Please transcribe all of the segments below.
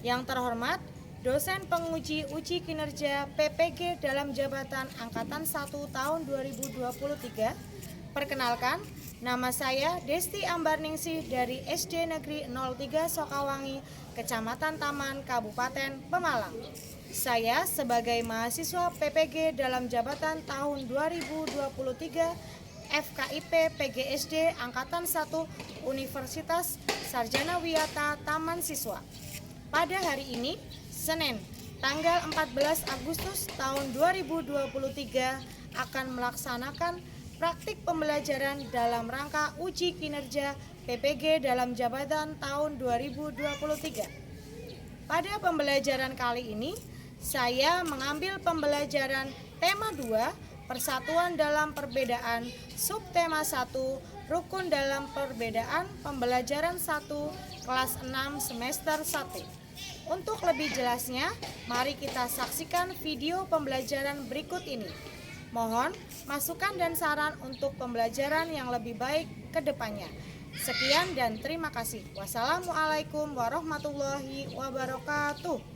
Yang terhormat, dosen penguji uji kinerja PPG dalam jabatan Angkatan 1 tahun 2023. Perkenalkan, nama saya Desti Ambarningsih dari SD Negeri 03 Sokawangi, Kecamatan Taman, Kabupaten Pemalang. Saya sebagai mahasiswa PPG dalam jabatan tahun 2023 FKIP PGSD Angkatan 1 Universitas Sarjana Wiyata Taman Siswa. Pada hari ini, Senin, tanggal 14 Agustus tahun 2023 akan melaksanakan praktik pembelajaran dalam rangka uji kinerja PPG dalam jabatan tahun 2023. Pada pembelajaran kali ini, saya mengambil pembelajaran tema 2, Persatuan dalam Perbedaan, subtema 1, Rukun dalam Perbedaan, pembelajaran 1, kelas 6 semester 1. Untuk lebih jelasnya, mari kita saksikan video pembelajaran berikut ini. Mohon masukan dan saran untuk pembelajaran yang lebih baik ke depannya. Sekian dan terima kasih. Wassalamualaikum warahmatullahi wabarakatuh.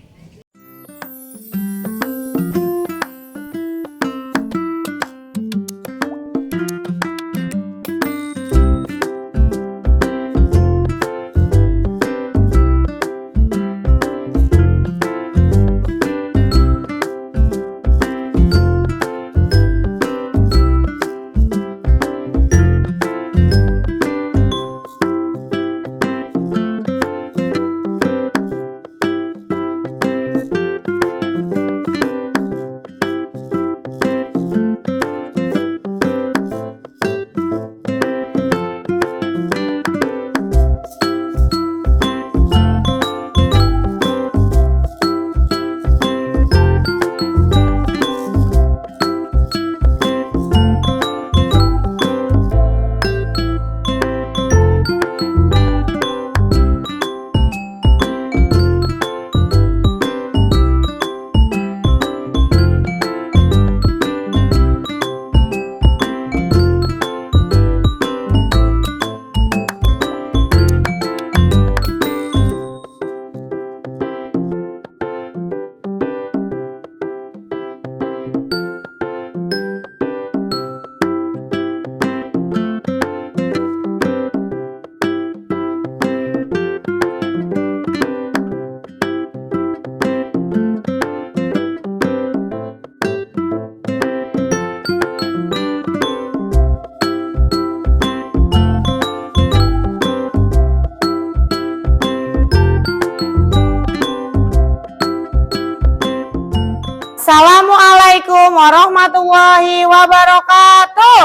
Assalamualaikum warahmatullahi wabarakatuh.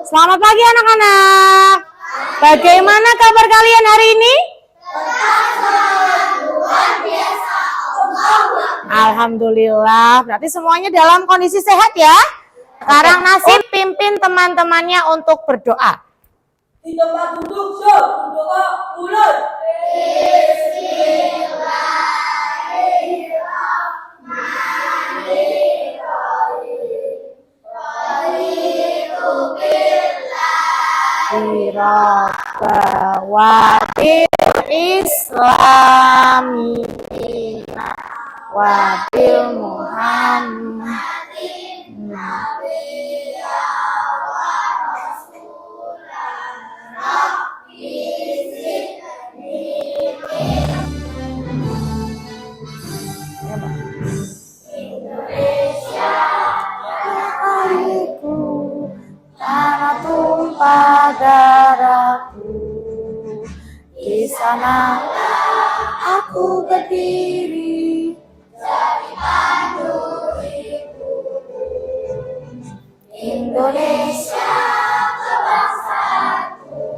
Selamat pagi anak-anak. Bagaimana kabar kalian hari ini? Alhamdulillah, berarti semuanya dalam kondisi sehat ya. Sekarang Nasib pimpin teman-temannya untuk berdoa. Di tempat duduk, berdoa mulai. Wabil Islami wabil Muhammadin tanah tumpah darahku, di sana aku berdiri jadi pandu ibuku. Indonesia kebangsaanku,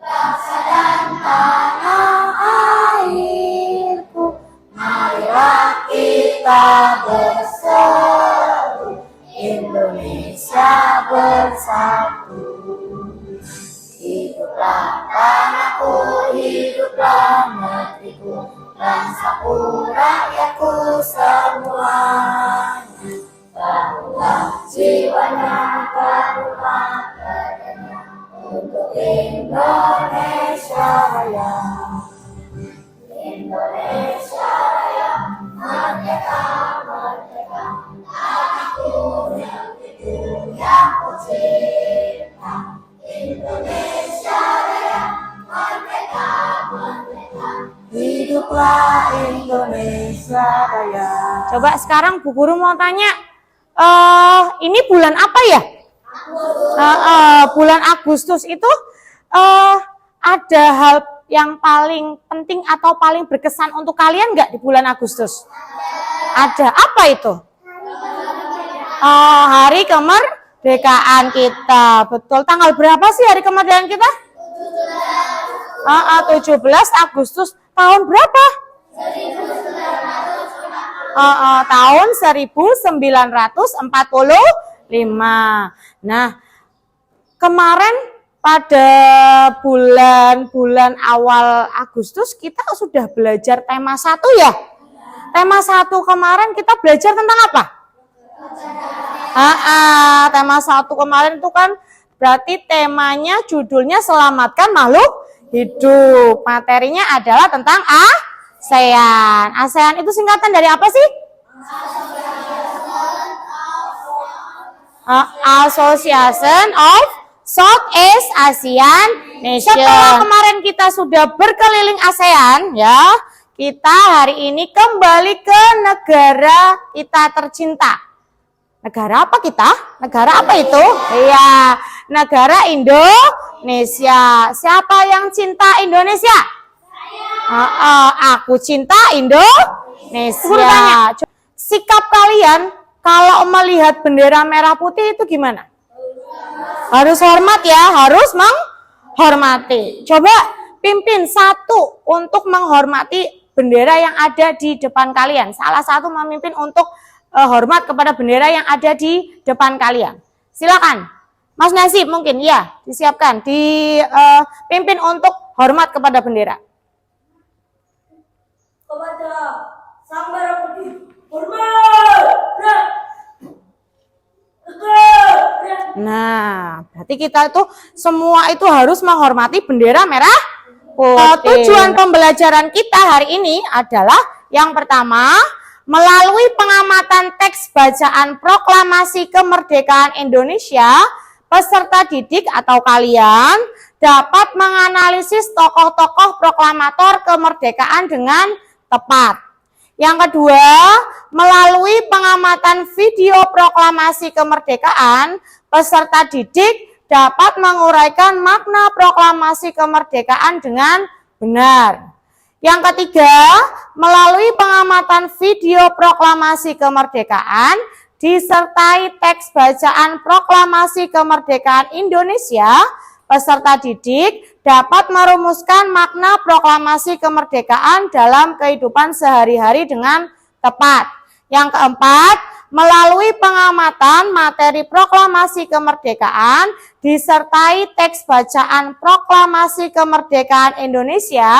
bangsa dan tanah airku, marilah kita bersatu, Indonesia bersatu. Hiduplah tanahku, hiduplah negeriku, bangsaku, rakyatku semuanya. Bangunlah jiwanya berulang untuk Indonesia Raya. Indonesia Raya, merdeka, merdeka, tanahku negeriku yang ku cinta. Indonesia Raya, merdeka, merdeka, hiduplah Indonesia Raya. Coba sekarang Bu Guru mau tanya, ini bulan apa ya? Bulan Agustus itu ada hal yang paling penting atau paling berkesan untuk kalian nggak di bulan Agustus? Ada. Apa itu? Hari kemerdekaan kita. Betul. Tanggal berapa sih hari kemerdekaan kita? 17 Agustus. Tahun berapa? Tahun 1945. Nah, kemarin pada bulan-bulan awal Agustus kita sudah belajar tema 1 ya. Tema 1 kemarin kita belajar tentang apa? Tema 1 kemarin itu kan berarti temanya judulnya selamatkan makhluk hidup. Materinya adalah tentang ASEAN. ASEAN itu singkatan dari apa sih? Association of Southeast Asian Nation. Setelah kemarin kita sudah berkeliling ASEAN ya, kita hari ini kembali ke negara kita tercinta. Negara apa kita? Negara apa itu? Iya, negara Indonesia. Siapa yang cinta Indonesia? Aku cinta Indonesia. Sikap kalian kalau melihat bendera merah putih itu gimana? Harus hormat ya, harus menghormati. Coba pimpin satu untuk menghormati bendera yang ada di depan kalian. Salah satu memimpin untuk hormat kepada bendera yang ada di depan kalian. Silakan. Mas Nasib mungkin ya, disiapkan, dipimpin untuk hormat kepada bendera. Kepada Sang Merah Putih, hormat! Nah, berarti kita itu semua itu harus menghormati bendera merah putih. Tujuan pembelajaran kita hari ini adalah yang pertama, melalui pengamatan teks bacaan proklamasi kemerdekaan Indonesia, peserta didik atau kalian dapat menganalisis tokoh-tokoh proklamator kemerdekaan dengan tepat. Yang kedua, melalui pengamatan video proklamasi kemerdekaan, peserta didik dapat menguraikan makna proklamasi kemerdekaan dengan benar. Yang ketiga, melalui pengamatan video proklamasi kemerdekaan, disertai teks bacaan proklamasi kemerdekaan Indonesia, peserta didik dapat merumuskan makna proklamasi kemerdekaan dalam kehidupan sehari-hari dengan tepat. Yang keempat, melalui pengamatan materi proklamasi kemerdekaan, disertai teks bacaan proklamasi kemerdekaan Indonesia,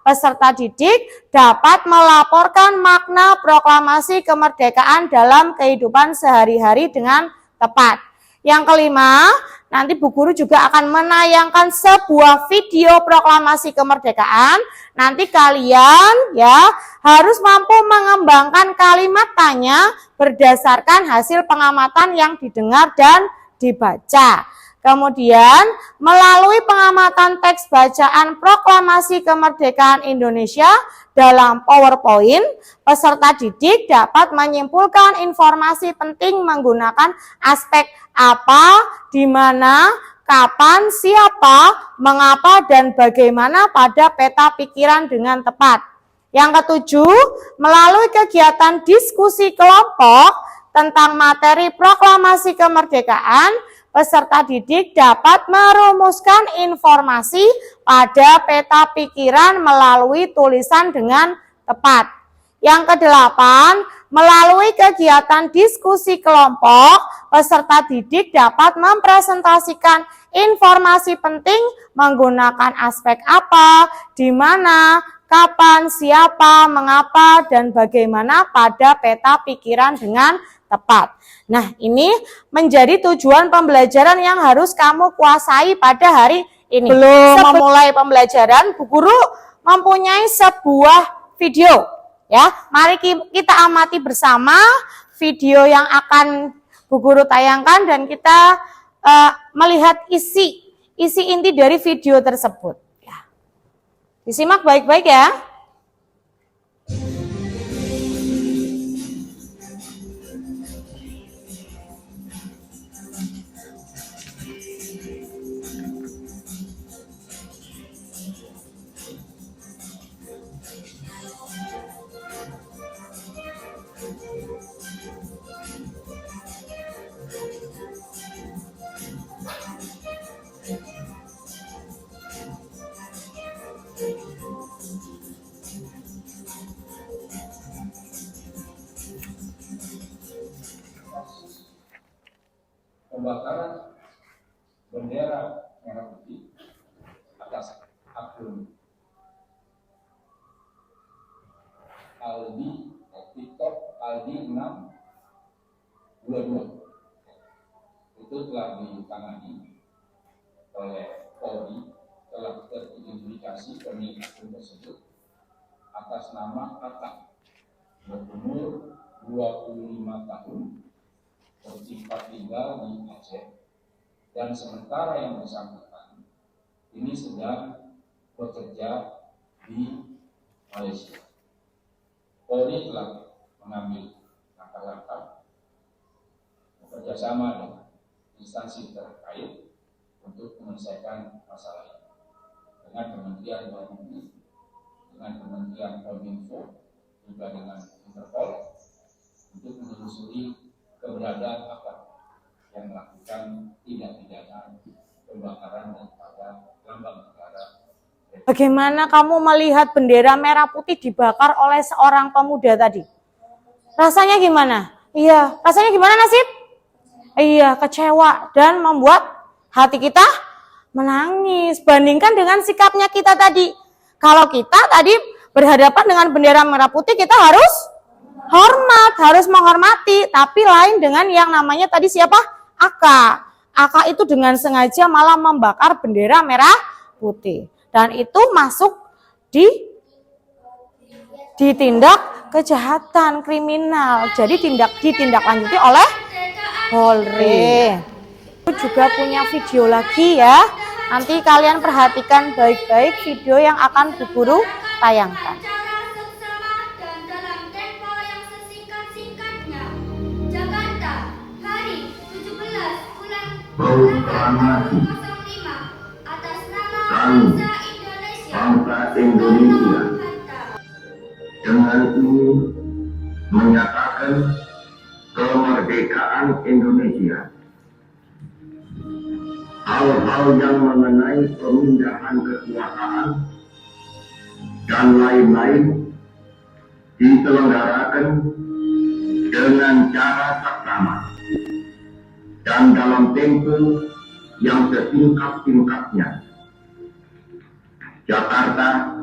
peserta didik dapat melaporkan makna proklamasi kemerdekaan dalam kehidupan sehari-hari dengan tepat. Yang kelima, nanti Bu Guru juga akan menayangkan sebuah video proklamasi kemerdekaan. Nanti kalian ya harus mampu mengembangkan kalimat tanya berdasarkan hasil pengamatan yang didengar dan dibaca. Kemudian, melalui pengamatan teks bacaan proklamasi kemerdekaan Indonesia dalam PowerPoint, peserta didik dapat menyimpulkan informasi penting menggunakan aspek apa, di mana, kapan, siapa, mengapa, dan bagaimana pada peta pikiran dengan tepat. Yang ketujuh, melalui kegiatan diskusi kelompok tentang materi proklamasi kemerdekaan, peserta didik dapat merumuskan informasi pada peta pikiran melalui tulisan dengan tepat. Yang kedelapan, melalui kegiatan diskusi kelompok, peserta didik dapat mempresentasikan informasi penting menggunakan aspek apa, di mana, kapan, siapa, mengapa, dan bagaimana pada peta pikiran dengan tepat. Nah, ini menjadi tujuan pembelajaran yang harus kamu kuasai pada hari ini. Belum memulai pembelajaran, Bu Guru mempunyai sebuah video. Ya, mari kita amati bersama video yang akan Bu Guru tayangkan dan kita melihat isi inti dari video tersebut. Ya. Disimak baik-baik ya. Pembakaran bendera merah putih atas akun Aldi TikTok Aldi 622 itu telah ditangani oleh Polri, telah teridentifikasi pemilik akun tersebut atas nama Atak berumur 25 tahun, bertempat tinggal di Aceh, dan sementara yang bersangkutan ini sedang bekerja di Malaysia. Polri telah mengambil langkah-langkah bekerjasama dengan instansi terkait untuk menyelesaikan masalah ini dengan Kementerian Luar Negeri, dengan Kementerian Kominfo, juga dengan Interpol untuk menelusuri keberadaan apa yang melakukan tindak pidana pembakaran daripada lambang negara. Bagaimana kamu melihat bendera merah putih dibakar oleh seorang pemuda tadi? Rasanya gimana? Iya, rasanya gimana Nasib? Iya, kecewa dan membuat hati kita menangis. Bandingkan dengan sikapnya kita tadi. Kalau kita tadi berhadapan dengan bendera merah putih, kita harus hormat, harus menghormati, tapi lain dengan yang namanya tadi siapa? Aka. Aka itu dengan sengaja malah membakar bendera merah putih. Dan itu masuk ditindak kejahatan kriminal. Jadi ditindaklanjuti oleh Polri. Itu juga punya video lagi ya. Nanti kalian perhatikan baik-baik video yang akan Bu Guru tayangkan. Proklamasi kami bangsa Indonesia dengan ini menyatakan kemerdekaan Indonesia. Hal-hal yang mengenai pemindahan kekuasaan dan lain-lain diselenggarakan dengan cara saksama dan dalam tempo yang sesingkat-singkatnya. Jakarta,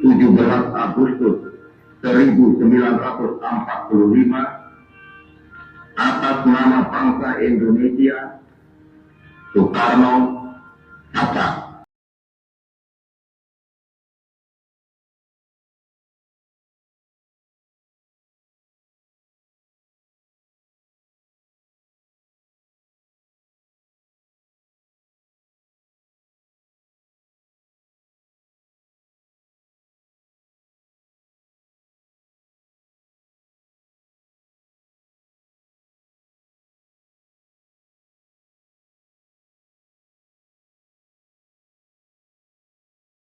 17 Agustus 1945, atas nama bangsa Indonesia, Soekarno, Hatta.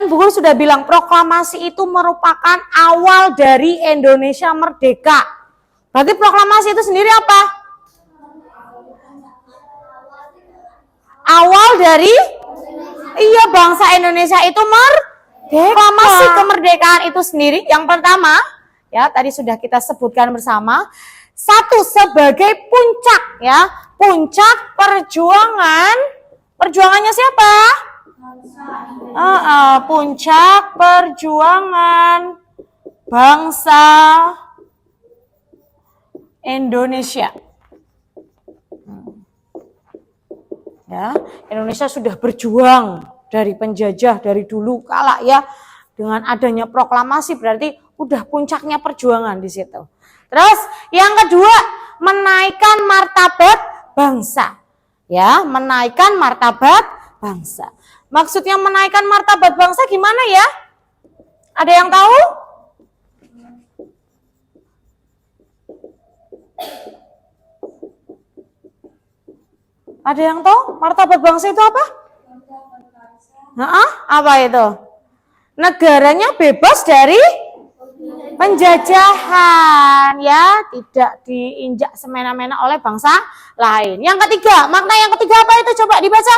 Bu Guru sudah bilang proklamasi itu merupakan awal dari Indonesia merdeka. Berarti proklamasi itu sendiri apa? Awal dari bangsa Indonesia itu merdeka. Proklamasi kemerdekaan itu sendiri yang pertama ya tadi sudah kita sebutkan bersama, satu sebagai puncak ya, puncak perjuangannya siapa? Puncak perjuangan bangsa Indonesia. Ya, Indonesia sudah berjuang dari penjajah dari dulu kala ya. Dengan adanya proklamasi berarti udah puncaknya perjuangan di situ. Terus yang kedua, menaikkan martabat bangsa. Ya, menaikkan martabat bangsa. Maksudnya menaikkan martabat bangsa gimana ya? Ada yang tahu? Ada yang tahu martabat bangsa itu apa? Apa itu? Negaranya bebas dari penjajahan, ya, tidak diinjak semena-mena oleh bangsa lain. Yang ketiga, makna yang ketiga apa itu? Coba dibaca.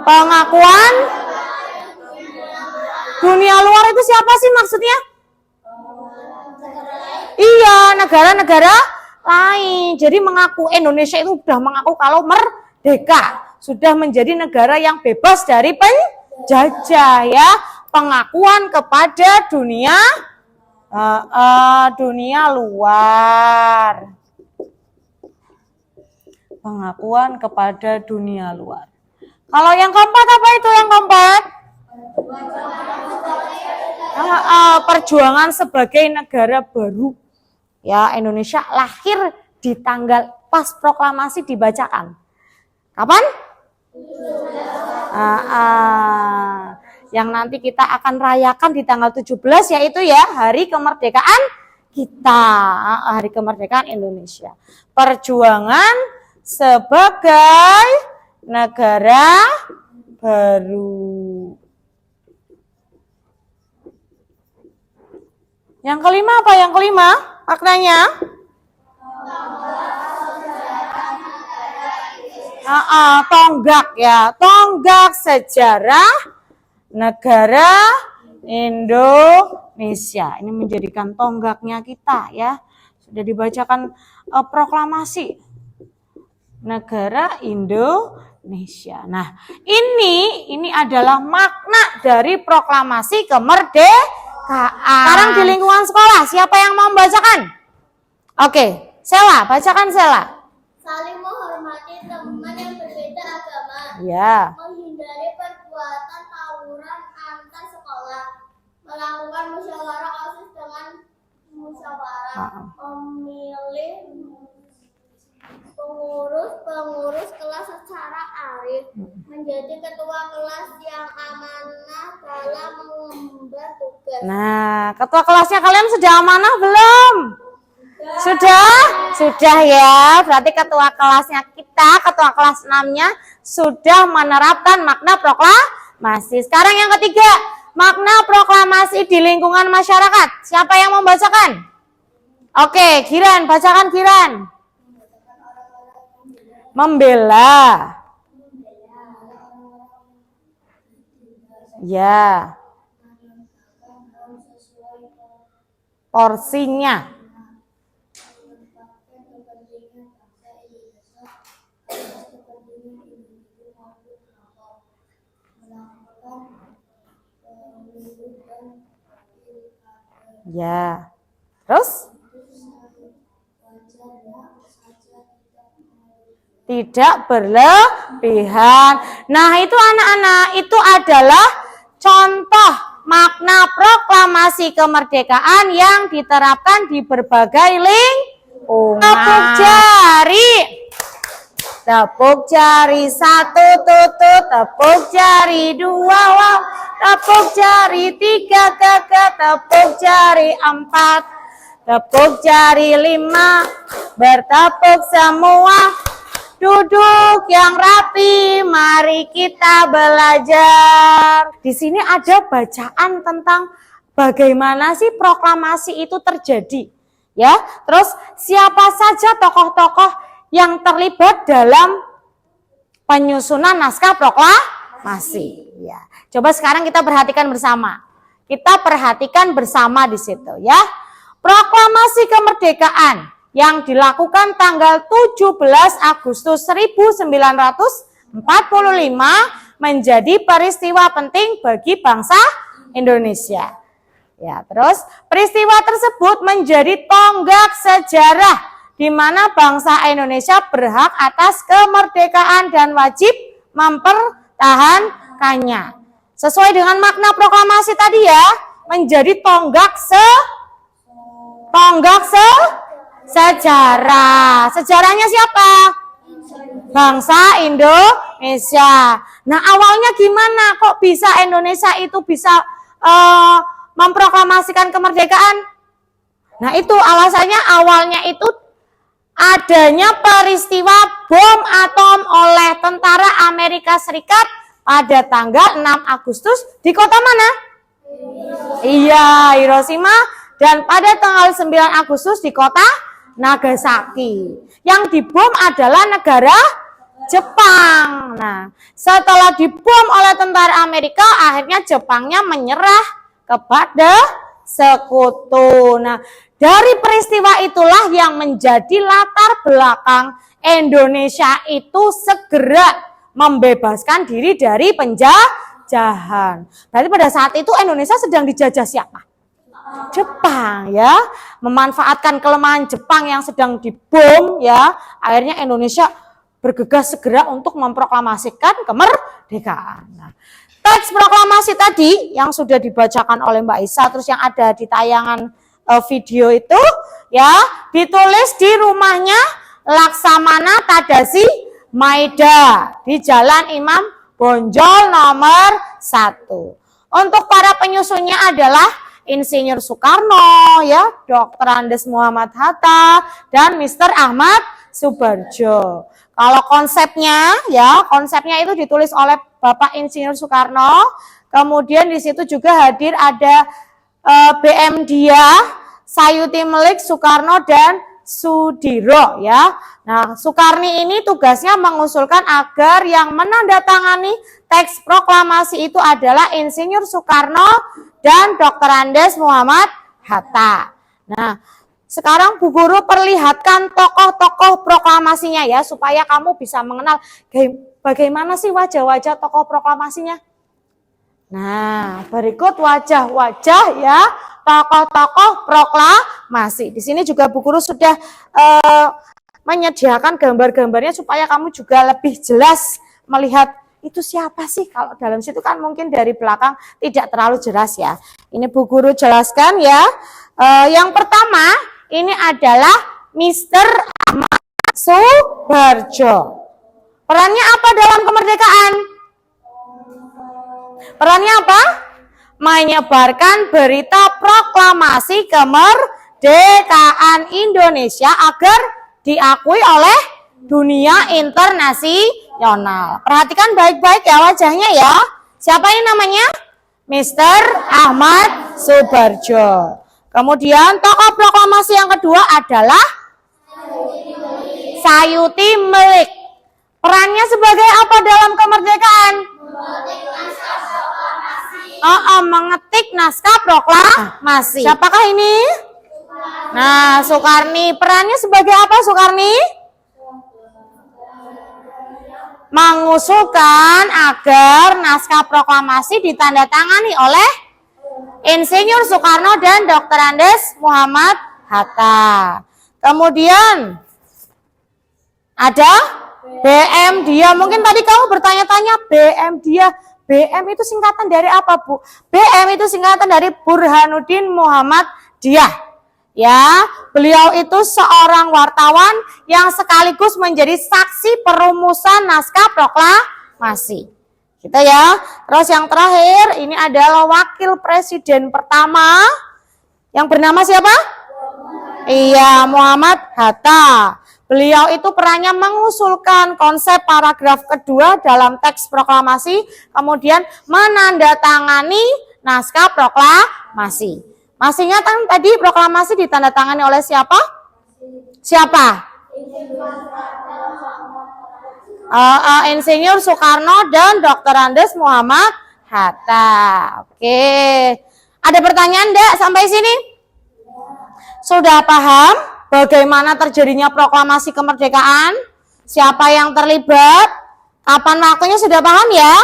Pengakuan dunia luar itu siapa sih maksudnya? Iya, negara-negara lain. Jadi mengaku Indonesia itu sudah mengaku kalau merdeka, sudah menjadi negara yang bebas dari penjajah ya. Pengakuan kepada dunia luar. Pengakuan kepada dunia luar. Kalau yang keempat apa itu yang keempat? Perjuangan sebagai negara baru. Ya, Indonesia lahir di tanggal pas proklamasi dibacakan. Kapan? Yang nanti kita akan rayakan di tanggal 17 yaitu ya hari kemerdekaan kita, hari kemerdekaan Indonesia. Perjuangan sebagai negara baru. Yang kelima apa yang kelima? Maknanya? Tonggak ya, tonggak sejarah negara Indonesia. Ini menjadikan tonggaknya kita ya. Sudah dibacakan proklamasi negara Indonesia. Nah, ini adalah makna dari proklamasi kemerdekaan. Sekarang di lingkungan sekolah, siapa yang mau membacakan? Oke, Sela, bacakan Sela. Saling menghormati teman yang berbeda agama. Ya. Menghindari perbuatan tawuran antar sekolah. Melakukan musyawarah OSIS dengan musyawarah. Memilih pengurus kelas secara arif. Menjadi ketua kelas yang amanah dalam mengemban tugas. Nah, ketua kelasnya kalian sudah amanah belum? Sudah ya. Berarti ketua kelasnya kita, ketua kelas 6-nya sudah menerapkan makna proklamasi. Sekarang yang ketiga, makna proklamasi di lingkungan masyarakat. Siapa yang membacakan? Oke, Giran, bacakan Giran. Membela. Ya. Porsinya. Ya. Terus? Tidak berlebihan. Nah, itu anak-anak, itu adalah contoh makna proklamasi kemerdekaan yang diterapkan di berbagai lingkungan. Tepuk jari. Tepuk jari 1 tutut, tepuk jari 2 wow, tepuk jari 3 gagah, tepuk jari 4, tepuk jari 5, bertepuk semua. Duduk yang rapi, mari kita belajar. Di sini ada bacaan tentang bagaimana sih proklamasi itu terjadi. Ya, terus siapa saja tokoh-tokoh yang terlibat dalam penyusunan naskah proklamasi. Ya, coba sekarang kita perhatikan bersama. Kita perhatikan bersama di situ ya. Proklamasi kemerdekaan yang dilakukan tanggal 17 Agustus 1945 menjadi peristiwa penting bagi bangsa Indonesia. Ya, terus peristiwa tersebut menjadi tonggak sejarah di mana bangsa Indonesia berhak atas kemerdekaan dan wajib mempertahankannya. Sesuai dengan makna proklamasi tadi ya, menjadi tonggak sejarah. Sejarahnya siapa? Bangsa Indonesia. Nah, awalnya gimana kok bisa Indonesia itu bisa memproklamasikan kemerdekaan? Nah, itu alasannya awalnya itu adanya peristiwa bom atom oleh tentara Amerika Serikat pada tanggal 6 Agustus di kota mana? Iya, Hiroshima, dan pada tanggal 9 Agustus di kota Nagasaki. Yang dibom adalah negara Jepang. Nah, setelah dibom oleh tentara Amerika, akhirnya Jepangnya menyerah kepada sekutu. Nah, dari peristiwa itulah yang menjadi latar belakang Indonesia itu segera membebaskan diri dari penjajahan. Berarti pada saat itu Indonesia sedang dijajah siapa? Jepang ya, memanfaatkan kelemahan Jepang yang sedang dibom ya, akhirnya Indonesia bergegas segera untuk memproklamasikan kemerdekaan. Nah, teks proklamasi tadi yang sudah dibacakan oleh Mbak Isa, terus yang ada di tayangan video itu ya, ditulis di rumahnya Laksamana Tadashi Maeda di Jalan Imam Bonjol nomor 1. Untuk para penyusunnya adalah Insinyur Soekarno, ya, Dr. Andes Muhammad Hatta, dan Mr. Ahmad Subarjo. Kalau konsepnya, ya, konsepnya itu ditulis oleh Bapak Insinyur Soekarno. Kemudian di situ juga hadir ada BM Dia, Sayuti Melik, Soekarno, dan Sudiro, ya. Nah, Soekarni ini tugasnya mengusulkan agar yang menandatangani teks proklamasi itu adalah Insinyur Soekarno dan Dr. Andes Muhammad Hatta. Nah, sekarang Bu Guru perlihatkan tokoh-tokoh proklamasinya ya, supaya kamu bisa mengenal bagaimana sih wajah-wajah tokoh proklamasinya. Nah, berikut wajah-wajah ya tokoh-tokoh proklamasi. Di sini juga Bu Guru sudah menyediakan gambar-gambarnya supaya kamu juga lebih jelas melihat itu siapa sih. Kalau dalam situ kan mungkin dari belakang tidak terlalu jelas ya. Ini Bu Guru jelaskan ya. Yang pertama ini adalah Mr. Ahmad Subarjo. Perannya apa dalam kemerdekaan? Perannya apa? Menyebarkan berita proklamasi kemerdekaan Indonesia agar diakui oleh dunia internasional. Perhatikan baik-baik ya wajahnya ya. Siapa ini namanya? Mr. Ahmad Subarjo. Kemudian tokoh proklamasi yang kedua adalah Sayuti Melik. Perannya sebagai apa dalam kemerdekaan? Mengetik naskah proklamasi. Siapakah ini? Nah, Soekarni. Perannya sebagai apa Soekarni? Mengusulkan agar naskah proklamasi ditandatangani oleh Insinyur Soekarno dan Dr. Andes Muhammad Hatta. Kemudian ada BM Dia. Mungkin tadi kamu bertanya-tanya BM Dia. BM itu singkatan dari apa, Bu? BM itu singkatan dari Burhanuddin Muhammad Dia. Ya, beliau itu seorang wartawan yang sekaligus menjadi saksi perumusan naskah proklamasi. Gitu ya. Terus yang terakhir ini adalah wakil presiden pertama yang bernama siapa? Iya, Muhammad Hatta. Beliau itu perannya mengusulkan konsep paragraf kedua dalam teks proklamasi, kemudian menandatangani naskah proklamasi. Masih ingat kan tadi proklamasi ditandatangani oleh siapa? Siapa? Insinyur Soekarno dan Dr. Andes Muhammad Hatta. Oke. Ada pertanyaan enggak sampai sini? Sudah paham bagaimana terjadinya proklamasi kemerdekaan? Siapa yang terlibat? Kapan waktunya sudah paham ya?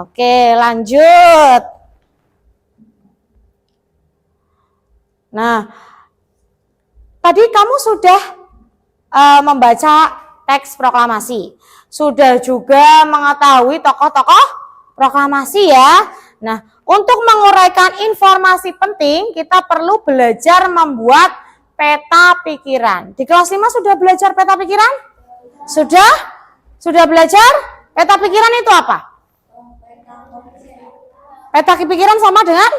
Oke, lanjut. Nah, tadi kamu sudah membaca teks proklamasi. Sudah juga mengetahui tokoh-tokoh proklamasi ya. Nah, untuk menguraikan informasi penting, kita perlu belajar membuat peta pikiran. Di kelas 5 sudah belajar peta pikiran? Sudah? Sudah belajar? Peta pikiran itu apa? Peta pikiran sama dengan?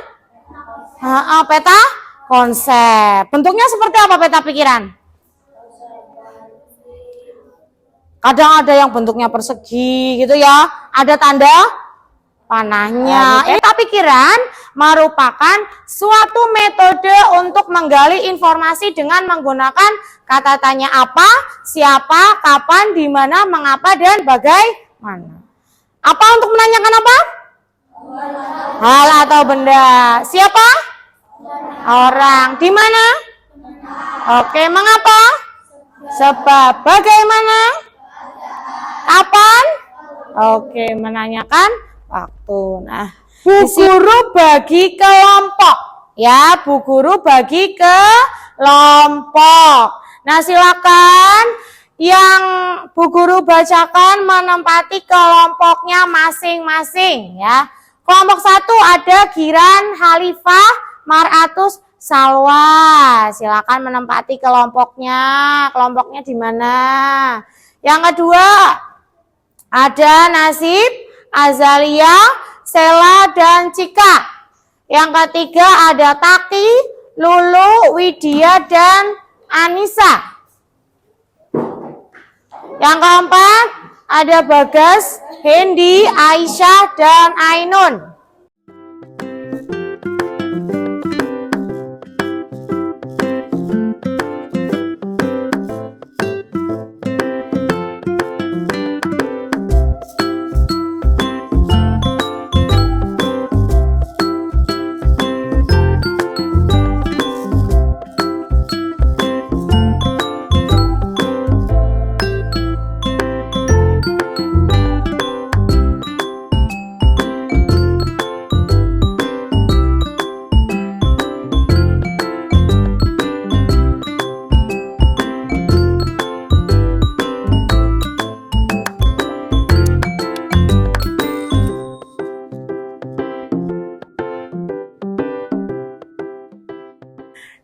Peta konsep. Bentuknya seperti apa peta pikiran? Kadang ada yang bentuknya persegi gitu ya. Ada tanda panahnya. Peta pikiran merupakan suatu metode untuk menggali informasi dengan menggunakan kata tanya apa, siapa, kapan, di mana, mengapa, dan bagaimana. Apa untuk menanyakan apa? Hal atau benda. Siapa? Orang. Di mana? Oke, mengapa? Sebab. Bagaimana? Kapan? Oke, menanyakan waktu. Nah, Bu Guru bagi kelompok. Ya, Bu Guru bagi kelompok. Nah, silakan yang Bu Guru bacakan menempati kelompoknya masing-masing ya. Kelompok 1 ada Giran, Halifah, Maratus, Salwa. Silakan menempati kelompoknya. Kelompoknya di mana? Yang kedua ada Nasib, Azalia, Sela, dan Cika. Yang ketiga ada Taki, Lulu, Widya, dan Anissa. Yang keempat ada Bagas, Hendy, Aisyah, dan Ainun.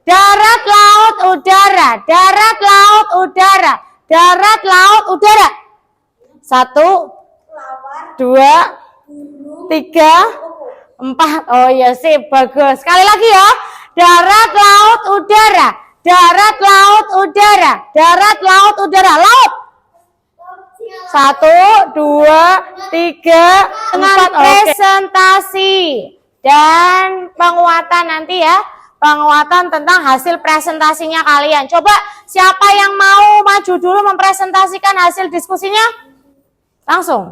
Darat, laut, udara. Darat, laut, udara. Darat, laut, udara. 1, 2, 3, 4. Oh iya sip, bagus. Sekali lagi ya. Darat, laut, udara. Darat, laut, udara. Darat, laut, udara. Laut. 1, 2, 3, 4. Dengan presentasi dan penguatan nanti ya. Penguatan tentang hasil presentasinya kalian. Coba siapa yang mau maju dulu mempresentasikan hasil diskusinya? Langsung.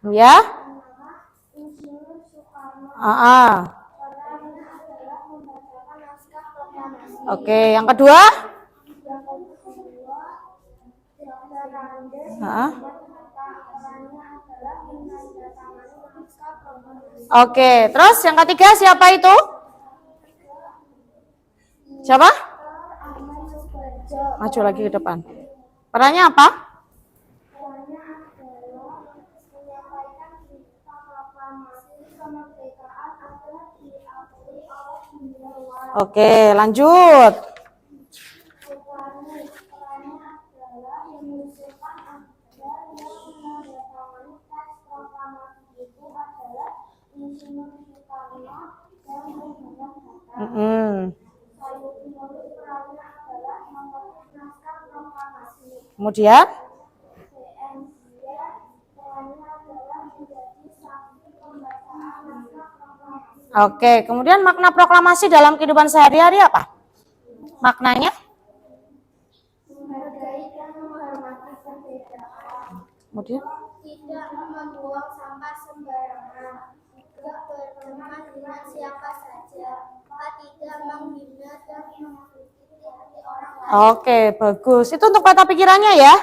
Ya. Oke, yang kedua? Oke, terus yang ketiga siapa itu? Siapa? Maju lagi ke depan. Perannya apa? Oke, lanjut. Kemudian oke, kemudian makna proklamasi dalam kehidupan sehari-hari apa? Maknanya? Menghargai dan menghormati perbedaan. Kemudian? Tidak membuang sampah sembarangan. Tidak berteman dengan siapa saja. Tidak menghina dan menyakiti hati orang lain. Oke, bagus. Itu untuk peta pikirannya ya.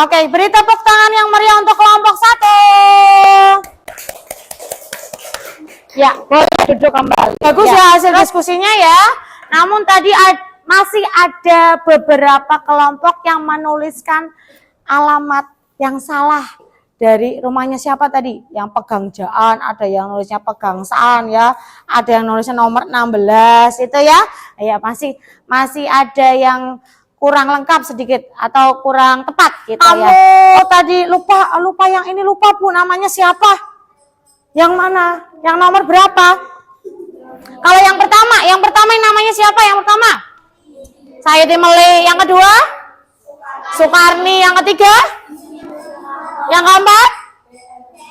Oke, beri tepuk tangan yang meriah untuk kelompok 1. Ya, boleh duduk kembali. Bagus ya hasil diskusinya ya. Namun tadi masih ada beberapa kelompok yang menuliskan alamat yang salah dari rumahnya siapa tadi? Yang pegang jaan, ada yang nulisnya pegangsaan ya, ada yang nulisnya nomor 16 itu ya. Ya masih ada yang kurang lengkap sedikit atau kurang tepat gitu ya. Kamu tadi lupa yang ini lupa Bu, namanya siapa? Yang mana? Yang nomor berapa? Kalau yang pertama yang namanya siapa yang pertama? Sayyidah Mele. Yang kedua? Soekarni. Yang ketiga? Yang keempat?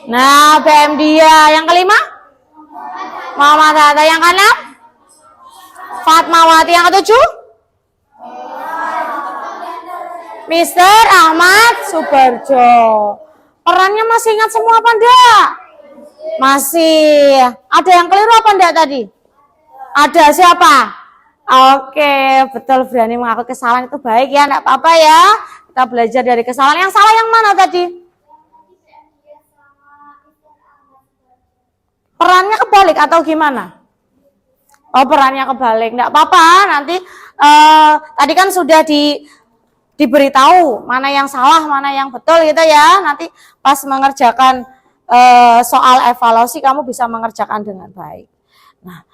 Nah, BM dia. Yang kelima? Muhammad Hatta. Yang keenam? Fatmawati. Yang ketujuh? Mr. Ahmad Subarjo. Perannya masih ingat semua apa enggak? Masih. Ada yang keliru apa enggak tadi? Ada siapa? Oke, betul, berani mengaku kesalahan itu baik ya, enggak apa-apa ya. Kita belajar dari kesalahan. Yang salah yang mana tadi? Perannya kebalik atau gimana? Oh, perannya kebalik. Enggak apa-apa, nanti tadi kan sudah diberitahu mana yang salah, mana yang betul gitu ya. Nanti pas mengerjakan soal evaluasi kamu bisa mengerjakan dengan baik. Nah,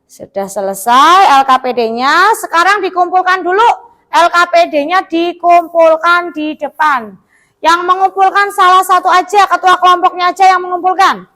sudah selesai LKPD-nya. Sekarang dikumpulkan dulu. LKPD-nya dikumpulkan di depan. Yang mengumpulkan salah satu aja, ketua kelompoknya aja yang mengumpulkan.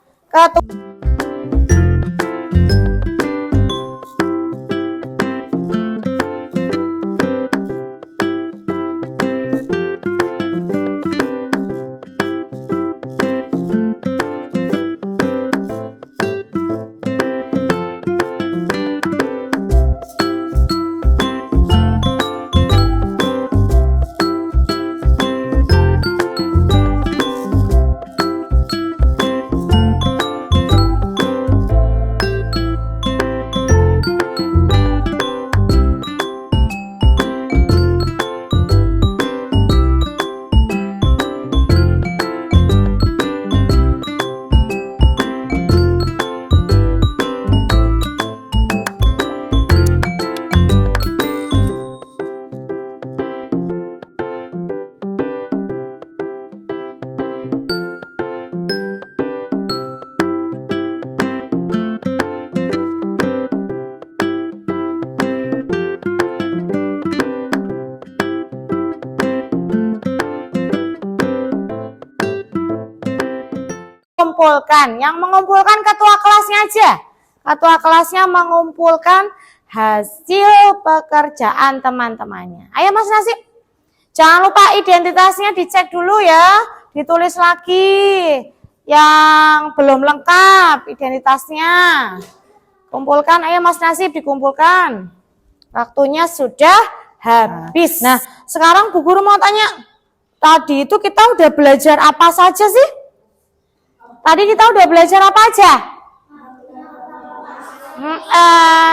Yang mengumpulkan ketua kelasnya aja. Ketua kelasnya mengumpulkan hasil pekerjaan teman-temannya. Ayo Mas Nasib. Jangan lupa identitasnya dicek dulu ya. Ditulis lagi yang belum lengkap identitasnya. Kumpulkan, ayo Mas Nasib dikumpulkan. Waktunya sudah habis. Nah, sekarang Bu Guru mau tanya. Tadi itu kita udah belajar apa saja sih? Tadi kita udah belajar apa aja?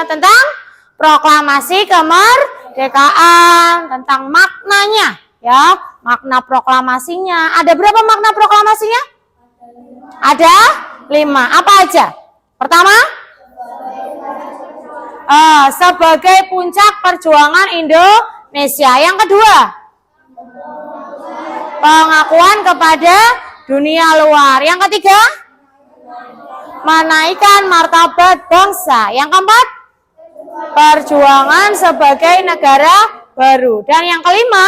Tentang proklamasi kemerdekaan, tentang maknanya, ya, makna proklamasinya. Ada berapa makna proklamasinya? Ada 5. Apa aja? Pertama, sebagai puncak perjuangan Indonesia. Yang kedua, pengakuan kepada dunia luar. Yang ketiga, menaikkan martabat bangsa. Yang keempat, perjuangan sebagai negara baru. Dan yang kelima,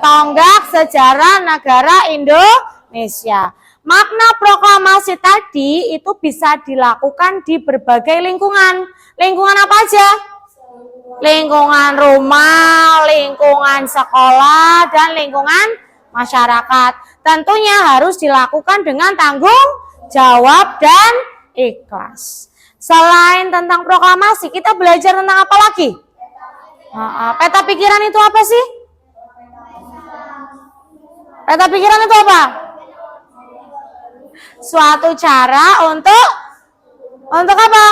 tonggak sejarah negara Indonesia. Makna proklamasi tadi itu bisa dilakukan di berbagai lingkungan. Lingkungan apa aja? Lingkungan rumah, lingkungan sekolah, dan lingkungan masyarakat. Tentunya harus dilakukan dengan tanggung jawab dan ikhlas. Selain tentang proklamasi, kita belajar tentang apa lagi? Peta pikiran itu apa sih? Peta pikiran itu apa? Suatu cara untuk apa?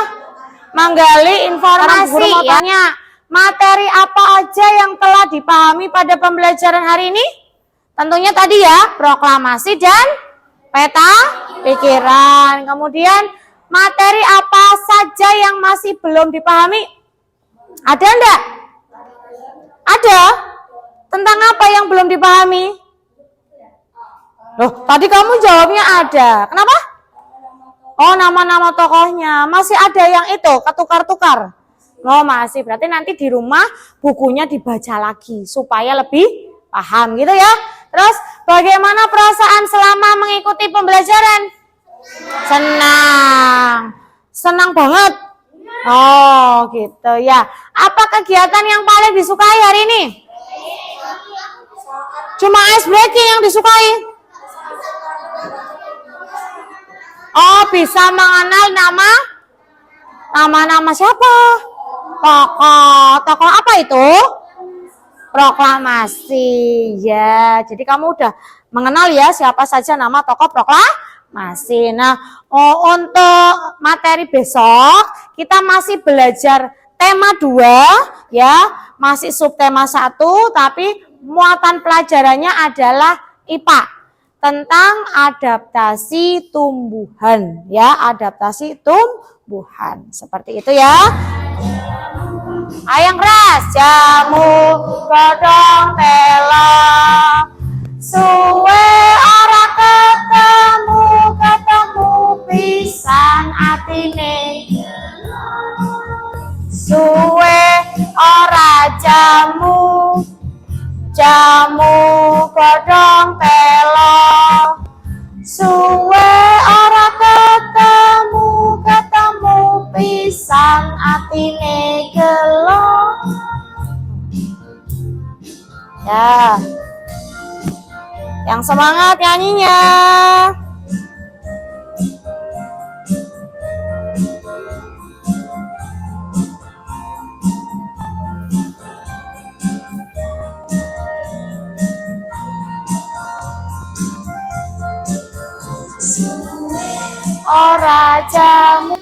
Menggali informasi. Ya. Materi apa aja yang telah dipahami pada pembelajaran hari ini? Tentunya tadi ya, proklamasi dan Peta pikiran. Kemudian materi apa saja yang masih belum dipahami? Ada enggak? Ada? Tentang apa yang belum dipahami? Loh, tadi kamu jawabnya ada. Kenapa? Oh, nama-nama tokohnya. Masih ada yang itu, ketukar-tukar. Oh, masih. Berarti nanti di rumah bukunya dibaca lagi supaya lebih paham gitu ya. Terus, bagaimana perasaan selama mengikuti pembelajaran? Senang. Senang banget. Oh, gitu ya. Apa kegiatan yang paling disukai hari ini? Cuma ice breaking yang disukai. Oh, bisa mengenal nama siapa? Tokoh apa itu? Proklamasi. Ya, jadi kamu udah mengenal ya siapa saja nama tokoh proklamasi. Nah, untuk materi besok kita masih belajar tema 2 ya, masih subtema 1 tapi muatan pelajarannya adalah IPA tentang adaptasi tumbuhan ya, adaptasi tumbuhan. Seperti itu ya. Ayang ras jamu godong tela suwe ora ketemu pisan atine suwe ora jamu godong tela suwe ora ketemu pisan atine gelo. Ya, yang semangat nyanyinya. Ora jamu.